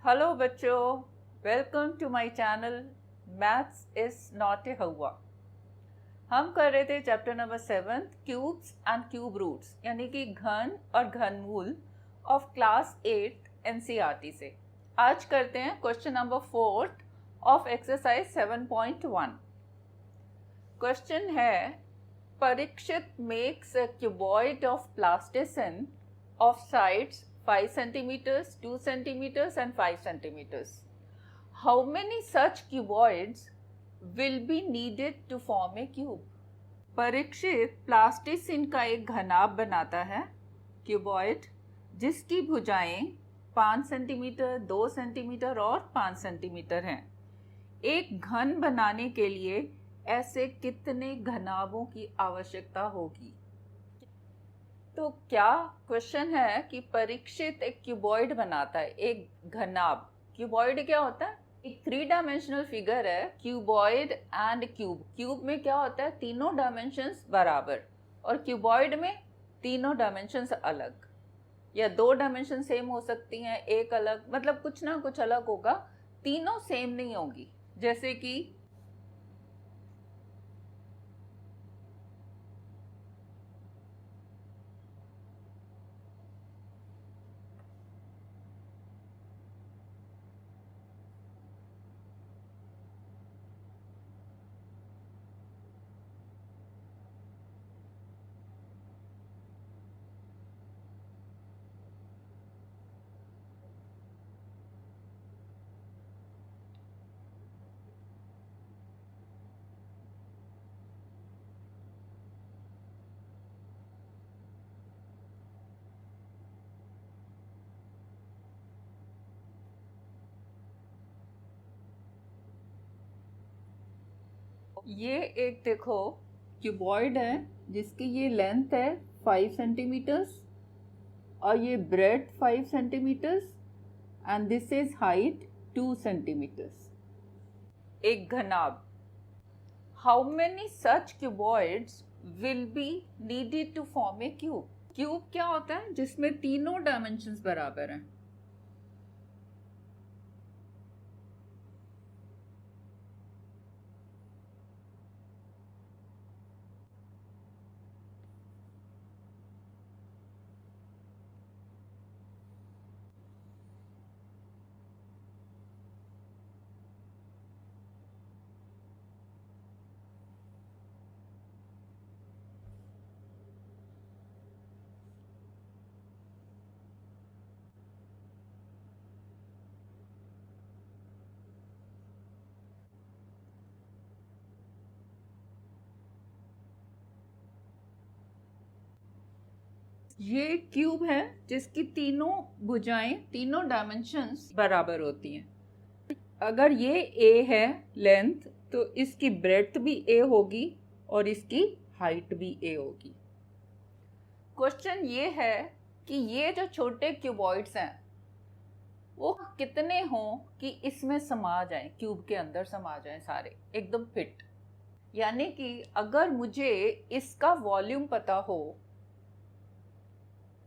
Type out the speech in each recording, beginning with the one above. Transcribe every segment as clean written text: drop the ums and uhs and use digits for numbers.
Hello बच्चों, welcome to my channel maths is not a हवा। हम कर रहे थे chapter number 7 cubes and cube roots, यानी कि घन और घनमूल ऑफ क्लास 8 एनसीईआरटी से। आज करते हैं question number 4 of exercise 7.1। Question है, Parikshit makes a cuboid of plasticine of sides 5 centimeters, 2 centimeters and 5 centimeters. How many such cuboids will be needed to form a cube? Parikshit plasticine का एक घनाभ बनाता है cuboid, जिसकी भुजाएं 5 सेंटीमीटर, 2 सेंटीमीटर और 5 centimetre हैं। एक घन बनाने के लिए ऐसे कितने घनाभों की आवश्यकता होगी? तो क्या क्वेश्चन है कि परीक्षित एक क्यूबॉइड बनाता है, एक घनाभ। क्यूबॉइड क्या होता है? एक 3 डायमेंशनल फिगर है, क्यूबॉइड एंड क्यूब। क्यूब में क्या होता है? तीनों डायमेंशंस बराबर, और क्यूबॉइड में तीनों डायमेंशंस अलग, या 2 डायमेंशन सेम हो सकती हैं, एक अलग, मतलब कुछ ना कुछ अलग होगा, तीनों सेम नहीं होगी। जैसे कि ये एक देखो क्यूबॉइड है, जिसकी ये लेंथ है 5 सेंटीमीटर्स और ये breadth 5 centimetres and this is height 2 centimetres. एक घनाभ। How many such cuboids will be needed to form a cube? Cube क्या होता है? जिसमें तीनों डायमेंशंस बराबर हैं। ये क्यूब है जिसकी तीनों भुजाएं, तीनों डायमेंशंस बराबर होती हैं। अगर ये ए है लेंथ, तो इसकी ब्रेड्थ भी ए होगी और इसकी हाइट भी ए होगी। क्वेश्चन ये है कि ये जो छोटे क्यूबॉइड्स हैं वो कितने हों कि इसमें समा जाएं, क्यूब के अंदर समा जाएं सारे एकदम फिट। यानी कि अगर मुझे इसका वॉल्यूम पता हो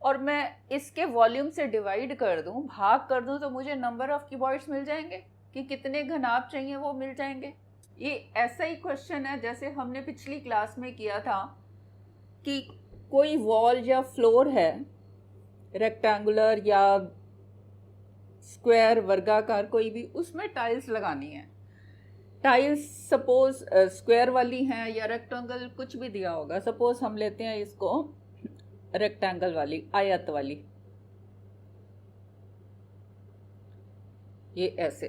और मैं इसके वॉल्यूम से डिवाइड कर दूं, भाग कर दूं, तो मुझे नंबर ऑफ क्यूबॉइड्स मिल जाएंगे कि कितने घनाभ चाहिए वो मिल जाएंगे। ये ऐसा ही क्वेश्चन है जैसे हमने पिछली क्लास में किया था कि कोई वॉल या फ्लोर है, रेक्टेंगुलर या स्क्वायर, वर्गाकार, कोई भी, उसमें टाइल्स लगानी है। टाइल्स सपोज स्क्वायर वाली हैं या रेक्टेंगल, कुछ भी दिया होगा। सपोज हम लेते हैं इसको रेक्टेंगल वाली, आयत वाली, ये ऐसे।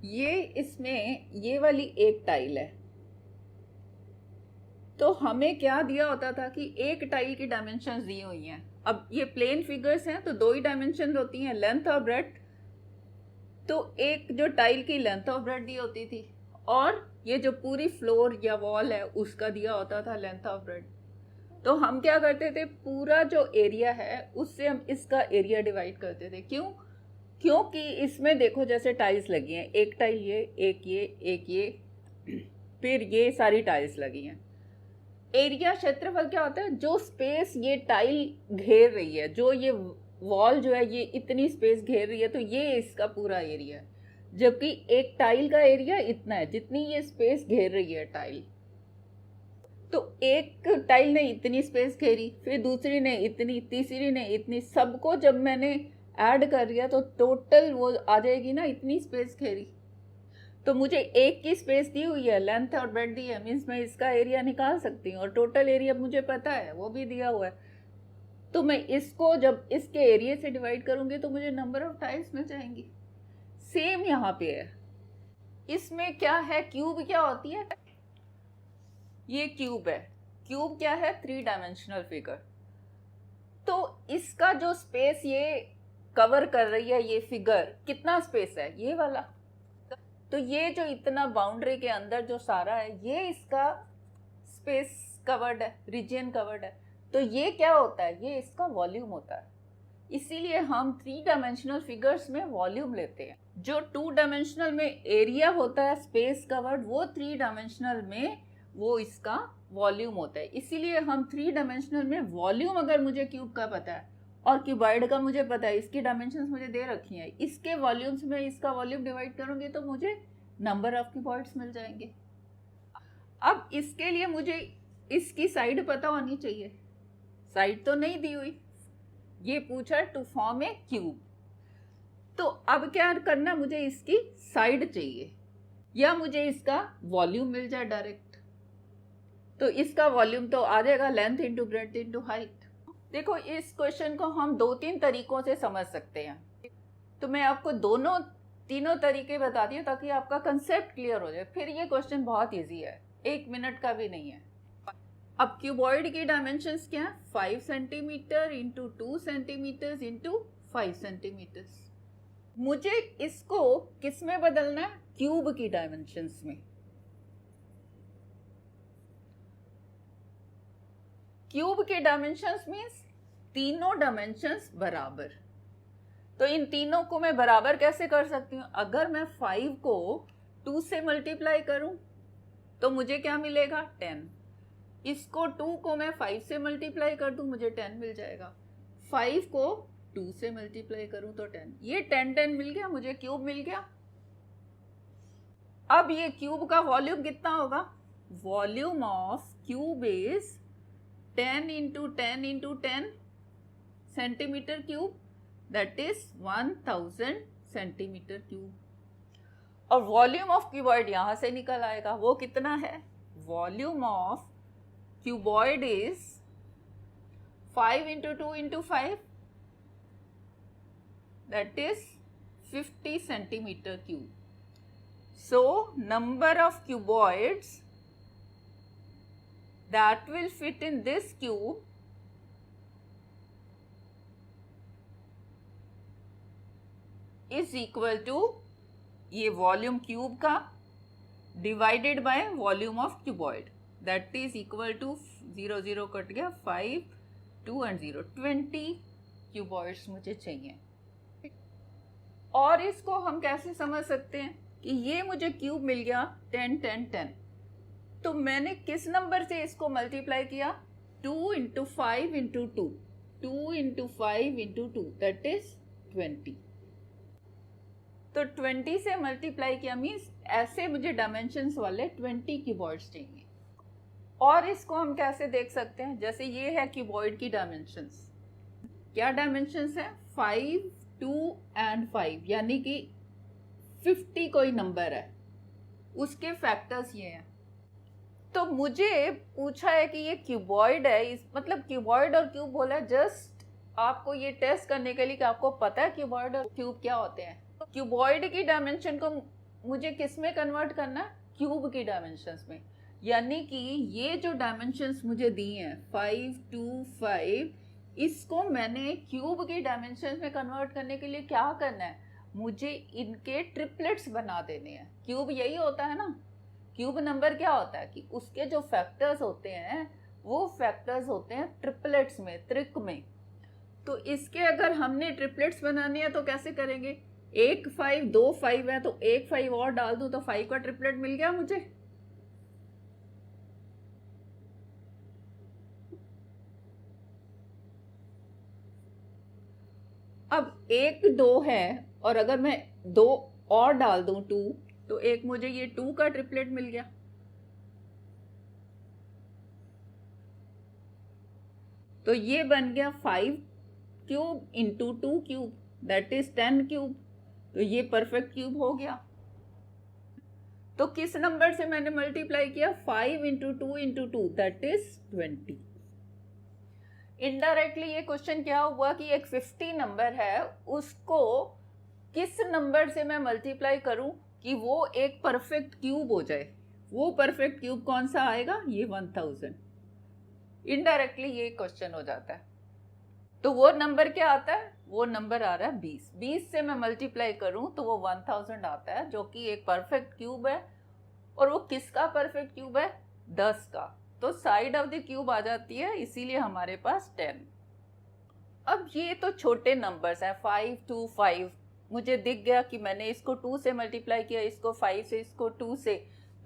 ये इसमें ये वाली एक टाइल है, तो हमें क्या दिया होता था कि एक टाइल की डायमेंशंस दी हुई हैं। अब ये प्लेन फिगर्स हैं तो 2 ही डायमेंशन होती हैं, लेंथ और ब्रेड्थ। तो एक जो टाइल की लेंथ और ब्रेड्थ दी होती थी, और ये जो पूरी फ्लोर या वॉल है उसका दिया होता था लेंथ और ब्रेड्थ। तो हम क्या करते थे, पूरा जो एरिया है उससे हम इसका एरिया डिवाइड करते थे। क्यों? क्योंकि इसमें देखो जैसे टाइल्स लगी हैं, एक टाइल ये, एक ये, फिर ये सारी टाइल्स लगी हैं। एरिया क्षेत्रफल क्या होता है? जो स्पेस ये टाइल घेर रही है, जो ये वॉल जो है ये इतनी स्पेस घेर रही है, तो ये इसका पूरा एरिया है। जबकि एक टाइल का एरिया इतना है जितनी ये स्पेस घेर रही है टाइल। तो एक टाइल ने इतनी स्पेस घेरी, फिर दूसरी ने इतनी, तीसरी ने इतनी, सबको जब मैंने ऐड कर दिया तो टोटल वो आ जाएगी ना इतनी स्पेस घेरी। तो मुझे एक की स्पेस दी हुई है, लेंथ और ब्रेड्थ दी है, मीन्स मैं इसका एरिया निकाल सकती हूँ और टोटल एरिया मुझे पता है वो भी दिया हुआ है। तो मैं इसको जब इसके एरिया से डिवाइड करूंगी तो मुझे नंबर ऑफ टाइल्स मिल जाएंगी। सेम यहाँ पे है। इसमें क्या है, क्यूब क्या होती है? ये क्यूब है। क्यूब क्या है? 3 डायमेंशनल फिगर। तो इसका जो स्पेस ये कवर कर रही है ये फिगर, कितना स्पेस है? ये वाला। तो ये जो इतना बाउंड्री के अंदर जो सारा है ये इसका स्पेस कवर्ड है, रीजन कवर्ड है। तो ये क्या होता है? ये इसका वॉल्यूम होता है। इसीलिए हम 3 डायमेंशनल फिगर्स में वॉल्यूम लेते हैं। जो 2 डायमेंशनल में एरिया होता है स्पेस कवर्ड, वो 3 डायमेंशनल में वो इसका वॉल्यूम होता है। इसीलिए हम 3 डायमेंशनल में वॉल्यूम, अगर मुझे क्यूब का पता है और क्यूबॉइड का मुझे पता है, इसकी डायमेंशंस मुझे दे रखी हैं, इसके वॉल्यूम्स में इसका वॉल्यूम डिवाइड करूंगी तो मुझे नंबर ऑफ क्यूबॉइड्स मिल जाएंगे। अब इसके लिए मुझे इसकी साइड पता होनी चाहिए। साइड तो नहीं दी हुई, ये पूछा टू फॉर्म ए क्यूब। तो अब क्या करना, मुझे इसकी साइड चाहिए या मुझे इसका वॉल्यूम मिल जाए डायरेक्ट। तो इसका वॉल्यूम तो आ जाएगा length into breadth into height. देखो इस क्वेश्चन को हम 2-3 तरीकों से समझ सकते हैं। तो मैं आपको तीनों तरीके बताती हूँ ताकि आपका कंसेप्ट क्लियर हो जाए। फिर ये क्वेश्चन बहुत इजी है, 1 मिनट का भी नहीं है। अब क्यूबॉइड की डायमेंशंस क्या है? 5 centimetre into 2 centimetre into 5 centimetre. मुझे इसको किस में बदलना है? क्यूब की डायमेंशंस में। क्यूब के डायमेंशंस मीन्स तीनों डायमेंशंस बराबर। तो इन तीनों को मैं बराबर कैसे कर सकती हूँ? अगर मैं 5 को 2 से मल्टीप्लाई करूं तो मुझे क्या मिलेगा? 10। इसको 2 को मैं 5 से मल्टीप्लाई कर दूं, मुझे 10 मिल जाएगा। 5 को 2 से मल्टीप्लाई करूं तो 10, ये 10 मिल गया, मुझे क्यूब मिल गया। अब ये क्यूब का वॉल्यूम कितना होगा? Volume of cube is 10 into 10 into 10 centimetre cube, that is 1000 centimetre cube. और वॉल्यूम ऑफ क्यूबॉइड यहां से निकल आएगा, वो कितना है? Volume of cuboid is 5 into 2 into 5, that is 50 centimetre cube. So number of cuboids that will fit in this cube is equal to ये volume cube का divided by volume of cuboid, that is equal to 0 0 cut गया, 5 2 and 0, 20 cuboids मुझे चाहिए। और इसको हम कैसे समझ सकते हैं कि ये मुझे क्यूब मिल गया 10 10 10, तो मैंने किस नंबर से इसको मल्टीप्लाई किया? 2 into 5 into 2, 2 into 5 into 2, that is 20। तो 20 से मल्टीप्लाई किया मीन्स ऐसे मुझे डायमेंशंस वाले 20 क्यूबॉइड्स चाहिए। और इसको हम कैसे देख सकते हैं? जैसे ये है क्यूबॉइड की डायमेंशंस, क्या डायमेंशंस है? 5 2 एंड 5, यानी कि 50 कोई नंबर है, उसके फैक्टर्स ये हैं। तो मुझे पूछा है कि ये क्यूबॉइड है, इस मतलब क्यूबॉइड और क्यूब बोला जस्ट आपको ये टेस्ट करने के लिए कि आपको पता है क्यूबॉइड और क्यूब क्या होते हैं। क्यूबॉइड की डायमेंशन को मुझे किस में कन्वर्ट करना है? क्यूब की डायमेंशंस में। यानी कि ये जो डायमेंशंस मुझे दी हैं 5 2 5, इसको मैंने क्यूब की डायमेंशंस में कन्वर्ट करने के लिए क्या करना है? मुझे इनके ट्रिपलेट्स बना देने हैं। क्यूब यही होता है ना, क्यूब नंबर क्या होता है कि उसके जो फैक्टर्स होते हैं वो फैक्टर्स होते हैं ट्रिपलेट्स में, त्रिक में। तो इसके अगर हमने ट्रिपलेट्स बनाने हैं तो कैसे करेंगे? एक 5 दो 5 है तो एक 5 और डाल दूं तो 5 का ट्रिपलेट मिल गया मुझे। अब एक 2 है और अगर मैं 2 और डाल दूं 2 तो एक मुझे ये 2 का ट्रिपलेट मिल गया। तो ये बन गया 5 cube into 2 cube that is 10 cube. तो ये परफेक्ट क्यूब हो गया। तो किस नंबर से मैंने मल्टीप्लाई किया? 5 into 2 into 2 that is 20। Indirectly ये क्वेश्चन क्या हुआ कि एक 50 नंबर है, उसको किस नंबर से मैं मल्टीप्लाई करूं कि वो एक परफेक्ट क्यूब हो जाए। वो परफेक्ट क्यूब कौन सा आएगा? ये 1000। इनडायरेक्टली ये क्वेश्चन हो जाता है। तो वो नंबर क्या आता है? वो नंबर आ रहा है 20। 20 से मैं मल्टीप्लाई करूं तो वो 1000 आता है, जो कि एक परफेक्ट क्यूब है। और वो किसका परफेक्ट क्यूब है? 10 का। तो साइड ऑफ द क्यूब आ जाती है, इसीलिए हमारे पास 10। अब ये तो छोटे नंबर्स हैं, 5 2 5। मुझे दिख गया कि मैंने इसको 2 से मल्टीप्लाई किया, इसको 5 से, इसको 2 से,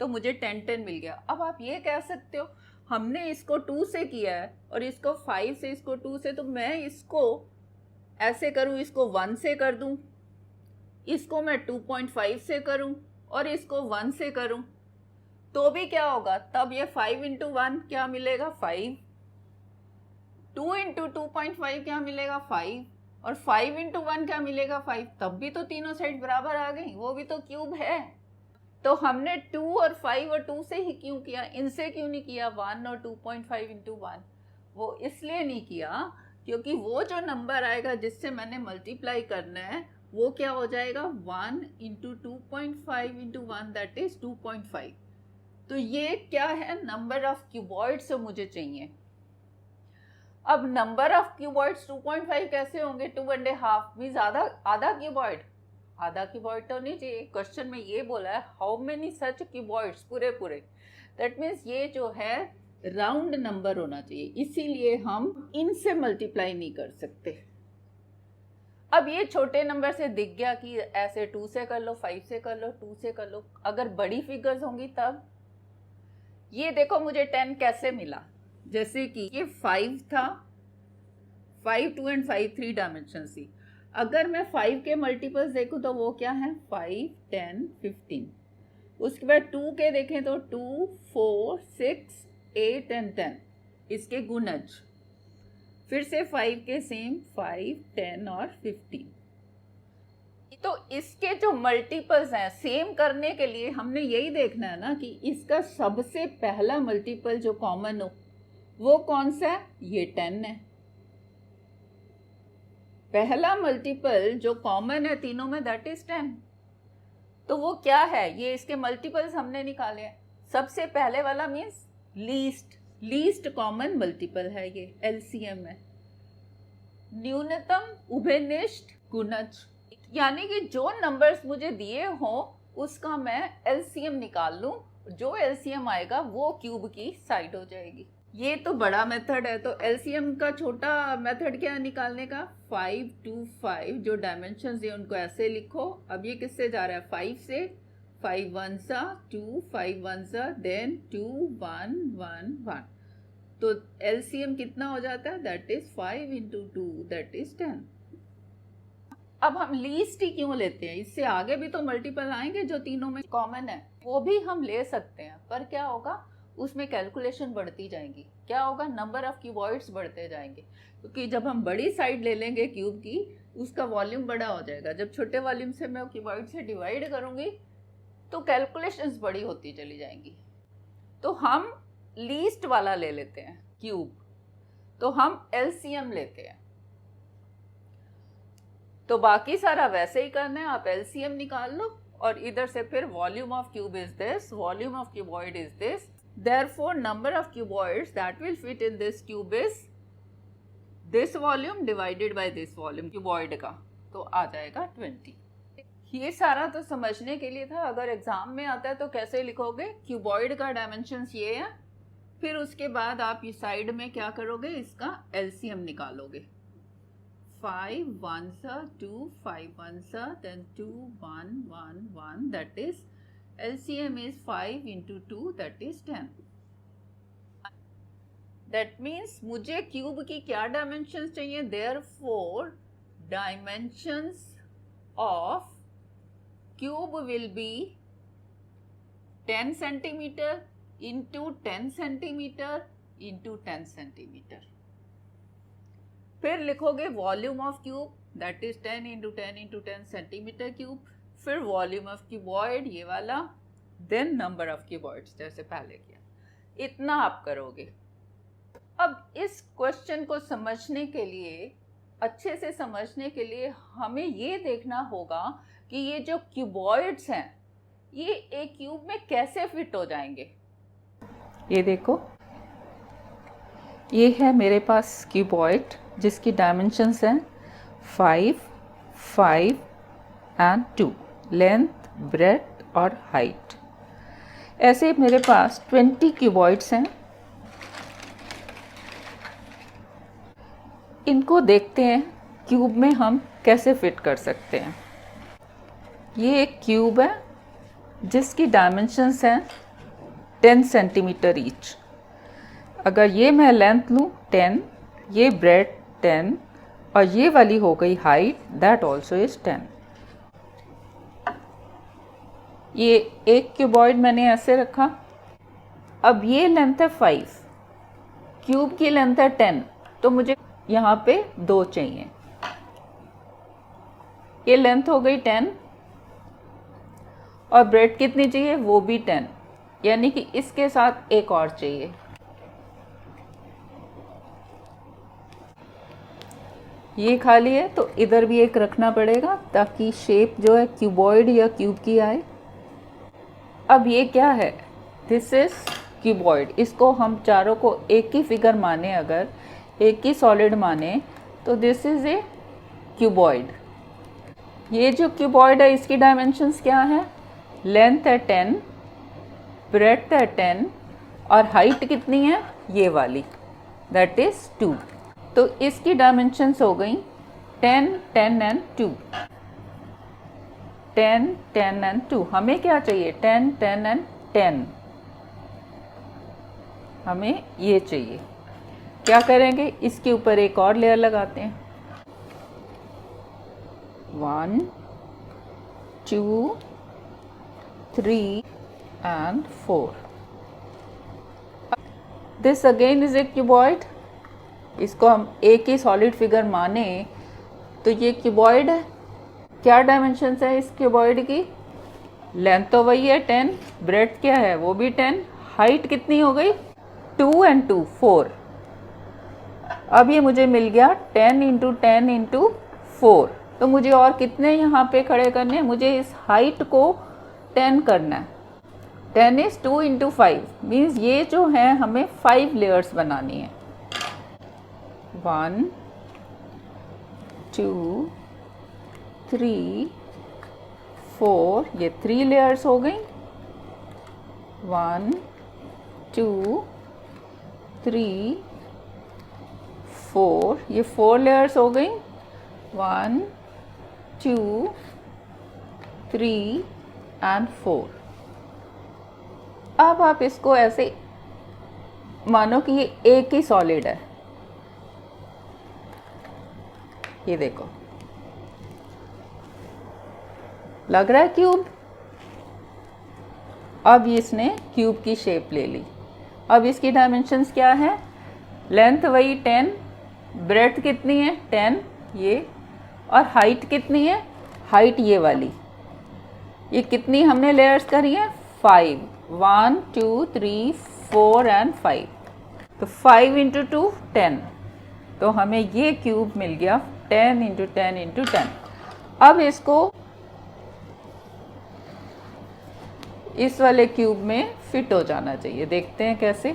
तो मुझे 10 10 मिल गया। अब आप ये कह सकते हो हमने इसको 2 से किया है और इसको 5 से, इसको 2 से, तो मैं इसको ऐसे करूं, इसको 1 से कर दूं, इसको मैं 2.5 से करूं और इसको 1 से करूं, तो भी क्या होगा? तब ये 5 इंटू 1 क्या मिलेगा? 5। 2 इंटू 2.5 क्या मिलेगा? 5। और 5 इंटू 1 क्या मिलेगा? 5। तब भी तो तीनों साइड बराबर आ गई, वो भी तो क्यूब है। तो हमने 2 और 5 और 2 से ही क्यों किया? इनसे क्यों नहीं किया 1 और 2.5 इंटू 1? वो इसलिए नहीं किया क्योंकि वो जो नंबर आएगा जिससे मैंने मल्टीप्लाई करना है वो क्या हो जाएगा? 1 इंटू 2.5 इंटू 1 दैट इज 2.5। तो ये क्या है? नंबर ऑफ क्यूबॉइड्स मुझे चाहिए। अब नंबर ऑफ क्यूबॉइड्स 2.5 कैसे होंगे? 2.5 मीन्स आधा क्यूबॉइड। आधा क्यूबॉइड तो नहीं चाहिए। क्वेश्चन में ये बोला है हाउ मेनी सच क्यूबॉइड्स, पूरे पूरे। दैट मीन्स ये जो है राउंड नंबर होना चाहिए, इसीलिए हम इनसे मल्टीप्लाई नहीं कर सकते। अब ये छोटे नंबर से दिख गया कि ऐसे 2 से कर लो, 5 से कर लो, 2 से कर लो। अगर बड़ी फिगर्स होंगी तब ये देखो मुझे 10 कैसे मिला? जैसे कि ये 5 था, 5 2 एंड 5 3 डायमेंशन थी। अगर मैं 5 के मल्टीपल्स देखूं तो वो क्या है? 5 10 15। उसके बाद 2 के देखें तो 2 4 6 8 एंड 10, इसके गुणज। फिर से 5 के सेम 5 10 और 15। तो इसके जो मल्टीपल्स हैं सेम करने के लिए हमने यही देखना है ना कि इसका सबसे पहला मल्टीपल जो कॉमन हो वो कौन सा है? ये 10 है। पहला मल्टीपल जो कॉमन है तीनों में दैट इज 10। तो वो क्या है? ये इसके मल्टीपल्स हमने निकाले हैं। सबसे पहले वाला मीन्स लीस्ट कॉमन मल्टीपल है, ये एलसीएम है। न्यूनतम उभयनिष्ठ गुणज, यानी कि जो नंबर्स मुझे दिए हों उसका मैं एलसीएम निकाल लूं, जो एलसीएम आएगा वो क्यूब की साइड हो जाएगी। ये तो बड़ा मेथड है। तो एलसीएम का छोटा मेथड क्या है निकालने का? 5 2 5 जो डायमेंशंस है उनको ऐसे लिखो। अब ये किससे जा रहा है? 5 से। 5 1 सा 2, 5 1 सा देन 2 1 1 1। तो एलसीएम कितना हो जाता है? That is 5 into 2 that is 10। अब हम लीस्ट ही क्यों लेते हैं? इससे आगे भी तो मल्टीपल आएंगे जो तीनों में कॉमन है, वो भी हम ले सकते हैं। पर क्या होगा? उसमें कैलकुलेशन बढ़ती जाएंगी। क्या होगा? नंबर ऑफ क्यूबॉइड्स बढ़ते जाएंगे, क्योंकि जब हम बड़ी साइड ले लेंगे क्यूब की उसका वॉल्यूम बड़ा हो जाएगा। जब छोटे वॉल्यूम से मैं क्यूबॉइड से डिवाइड करूंगी तो कैलकुलेशंस बड़ी होती चली जाएंगी। तो हम लीस्ट वाला ले लेते हैं क्यूब, तो हम एलसीएम लेते हैं। तो बाकी सारा वैसे ही करना है, आप एलसीएम निकाल लो और इधर से फिर volume of cube is this, volume of cuboid is this, therefore number of cuboids that will fit in this cube is this volume divided by this volume cuboid का, तो आ जाएगा 20। ये सारा तो समझने के लिए था। अगर एग्जाम में आता है तो कैसे लिखोगे? क्यूबॉइड का डायमेंशंस ये है, फिर उसके बाद आप इस साइड में क्या करोगे? इसका एलसीएम निकालोगे। 5 ones are 2, 5 ones are, then 2, 1, 1, 1, that is LCM is 5 into 2, that is 10. That means मुझे क्यूब की क्या डायमेंशंस चाहिए? Therefore dimensions of cube will be 10 centimeter into 10 centimeter into 10 centimeter. फिर लिखोगे volume of cube, that is 10 into 10 into 10 centimetre cube. फिर volume of cuboid ये वाला, then number of cuboids जैसे पहले किया. इतना आप करोगे. अब इस क्वेश्चन को समझने के लिए, अच्छे से समझने के लिए हमें ये देखना होगा कि ये जो क्यूबॉइड्स हैं ये एक क्यूब में कैसे फिट हो जाएंगे. ये देखो, ये है मेरे पास क्यूबॉइड जिसकी डायमेंशंस हैं 5, 5 एंड 2, लेंथ, ब्रेथ और हाइट. ऐसे मेरे पास 20 क्यूबॉइड्स हैं. इनको देखते हैं क्यूब में हम कैसे फिट कर सकते हैं. ये एक क्यूब है जिसकी डायमेंशंस हैं 10 सेंटीमीटर ईच. अगर ये मैं लेंथ लूँ 10, ये ब्रेथ 10 और ये वाली हो गई हाइट, दैट ऑल्सो इज 10. ये एक क्यूबॉइड मैंने ऐसे रखा. अब ये लेंथ है 5, क्यूब की लेंथ है 10, तो मुझे यहाँ पे 2 चाहिए. ये लेंथ हो गई 10 और ब्रेथ कितनी चाहिए? वो भी 10, यानी कि इसके साथ एक और चाहिए. ये खाली है तो इधर भी एक रखना पड़ेगा ताकि शेप जो है क्यूबॉइड या क्यूब की आए. अब ये क्या है? This is cuboid. इसको हम चारों को एक ही फिगर माने, अगर एक ही सॉलिड माने, तो दिस इज ए क्यूबॉइड. ये जो क्यूबॉइड है इसकी डायमेंशंस क्या है? लेंथ है 10, ब्रेथ है 10 और हाइट कितनी है? ये वाली, दैट इज 2. तो इसकी डायमेंशंस हो गई 10, 10 एंड 2. 10, 10 एंड 2. हमें क्या चाहिए? 10, 10 एंड 10. हमें ये चाहिए. क्या करेंगे? इसके ऊपर एक और लेयर लगाते हैं. 1, 2, 3 and 4. This again is a cuboid. इसको हम एक ही सॉलिड फिगर माने तो ये क्यूबॉइड है. क्या डायमेंशंस है इस क्यूबॉइड की? लेंथ तो वही है 10, ब्रेथ क्या है? वो भी 10, हाइट कितनी हो गई? 2 and 2, 4. अब ये मुझे मिल गया 10 इंटू 10 इंटू 4. तो मुझे और कितने यहाँ पे खड़े करने हैं? मुझे इस हाइट को 10 करना है. 10 इज 2 इंटू 5, मीन्स ये जो है हमें 5 लेयर्स बनानी है. 1, 2, 3, 4, ये 3 लेयर्स हो गई. 1, 2, 3, 4, ये 4 लेयर्स हो गई. 1, 2, 3 एंड 4. अब आप इसको ऐसे मानो कि ये एक ही सॉलिड है. ये देखो, लग रहा है क्यूब. अब इसने क्यूब की शेप ले ली. अब इसकी डायमेंशंस क्या है? लेंथ वही 10, ब्रेथ कितनी है? 10 ये, और हाइट कितनी है? हाइट ये वाली. ये कितनी हमने लेयर्स करी है? 5. 1, 2, 3, 4 एंड 5. तो 5 इंटू 2, 10. तो हमें ये क्यूब मिल गया 10 इंटू 10 इंटू 10. अब इसको इस वाले क्यूब में फिट हो जाना चाहिए. देखते हैं कैसे.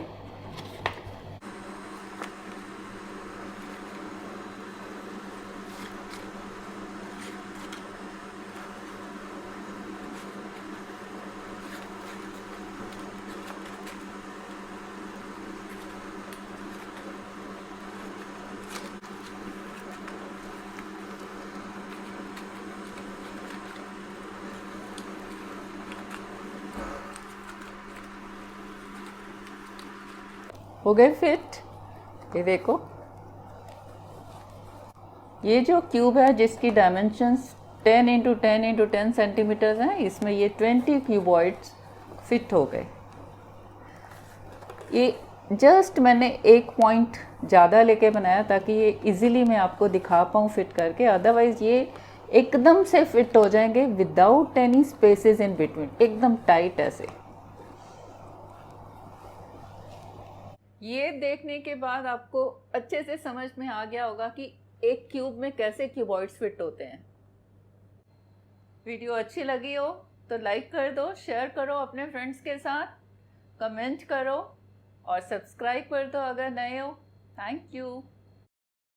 हो गए फिट। ये देखो, ये जो क्यूब है जिसकी डायमेंशंस 10 इंटू 10 इंटू 10 सेंटीमीटर्स हैं, इसमें ये 20 क्यूबॉइड्स फिट हो गए। ये जस्ट मैंने एक पॉइंट ज़्यादा लेके बनाया ताकि ये इजीली मैं आपको दिखा पाऊँ फिट करके, अदरवाइज़ ये एकदम से फिट हो जाएंगे without any spaces in between, एकदम टाइट ऐसे। ये देखने के बाद आपको अच्छे से समझ में आ गया होगा कि एक क्यूब में कैसे क्यूबॉइड्स फिट होते हैं। वीडियो अच्छी लगी हो तो लाइक कर दो, शेयर करो अपने फ्रेंड्स के साथ, कमेंट करो और सब्सक्राइब कर दो अगर नए हो। Thank you.